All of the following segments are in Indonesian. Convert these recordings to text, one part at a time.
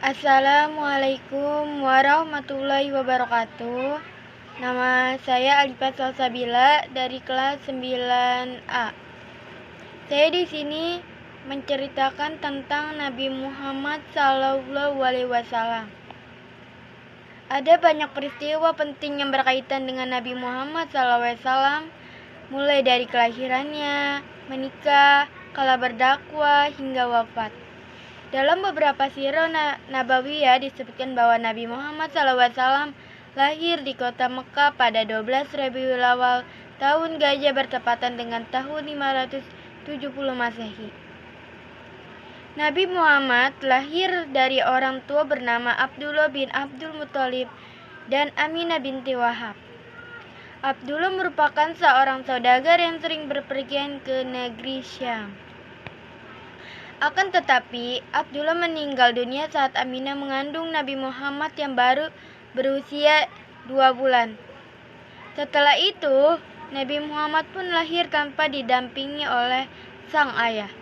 Assalamualaikum warahmatullahi wabarakatuh. Nama saya Alifah Salsabila dari kelas 9A. Saya di sini menceritakan tentang Nabi Muhammad SAW. Ada banyak peristiwa penting yang berkaitan dengan Nabi Muhammad SAW, mulai dari kelahirannya, menikah, kala berdakwah, hingga wafat. Dalam beberapa sirah Nabawiyah disebutkan bahwa Nabi Muhammad SAW lahir di kota Mekah pada 12 Rabiul Awal tahun Gajah bertepatan dengan tahun 570 Masehi. Nabi Muhammad lahir dari orang tua bernama Abdullah bin Abdul Muthalib dan Aminah binti Wahab. Abdullah merupakan seorang saudagar yang sering berpergian ke negeri Syam. Akan tetapi, Abdullah meninggal dunia saat Aminah mengandung Nabi Muhammad yang baru berusia 2 bulan. Setelah itu, Nabi Muhammad pun lahir tanpa didampingi oleh sang ayah.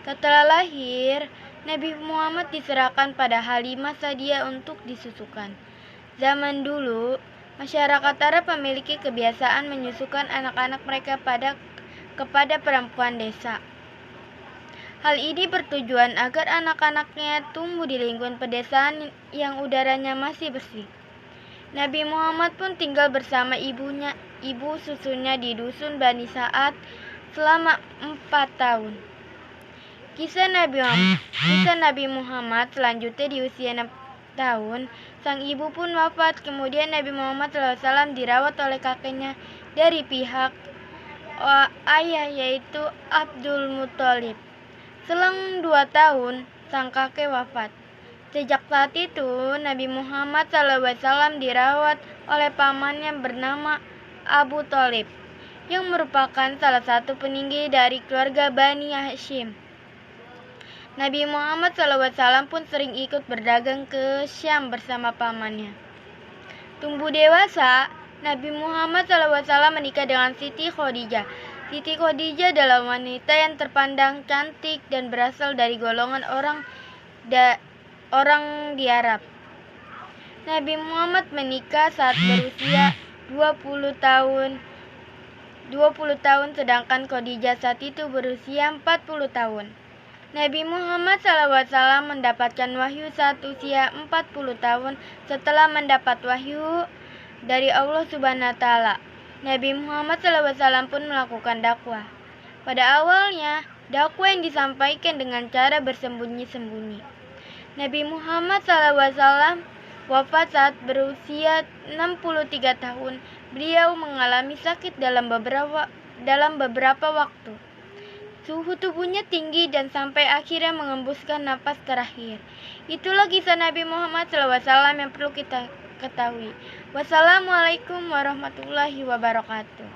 Setelah lahir, Nabi Muhammad diserahkan pada Halimah Sa'diyah untuk disusukan. Zaman dulu, masyarakat Arab memiliki kebiasaan menyusukan anak-anak mereka kepada perempuan desa. Hal ini bertujuan agar anak-anaknya tumbuh di lingkungan pedesaan yang udaranya masih bersih. Nabi Muhammad pun tinggal bersama ibu susunya di dusun Bani Sa'ad selama 4 tahun. Kisah Nabi Muhammad selanjutnya di usia 6 tahun, sang ibu pun wafat. Kemudian Nabi Muhammad SAW dirawat oleh kakeknya dari pihak ayah, yaitu Abdul Muthalib. Selang 2 tahun, sang kakek wafat. Sejak saat itu, Nabi Muhammad SAW dirawat oleh pamannya bernama Abu Thalib, yang merupakan salah satu peninggi dari keluarga Bani Hashim. Nabi Muhammad SAW pun sering ikut berdagang ke Syam bersama pamannya. Tumbuh dewasa, Nabi Muhammad SAW menikah dengan Siti Khadijah. Siti Khadijah adalah wanita yang terpandang cantik dan berasal dari golongan orang di Arab. Nabi Muhammad menikah saat berusia 20 tahun sedangkan Khadijah saat itu berusia 40 tahun. Nabi Muhammad SAW mendapatkan wahyu saat usia 40 tahun setelah mendapat wahyu dari Allah Subhanahu wa Ta'ala. Nabi Muhammad SAW pun melakukan dakwah. Pada awalnya, dakwah yang disampaikan dengan cara bersembunyi-sembunyi. Nabi Muhammad SAW wafat saat berusia 63 tahun. Beliau mengalami sakit dalam beberapa waktu. Suhu tubuhnya tinggi dan sampai akhirnya mengembuskan napas terakhir. Itulah kisah Nabi Muhammad SAW yang perlu kita ketahui. Wassalamualaikum warahmatullahi wabarakatuh.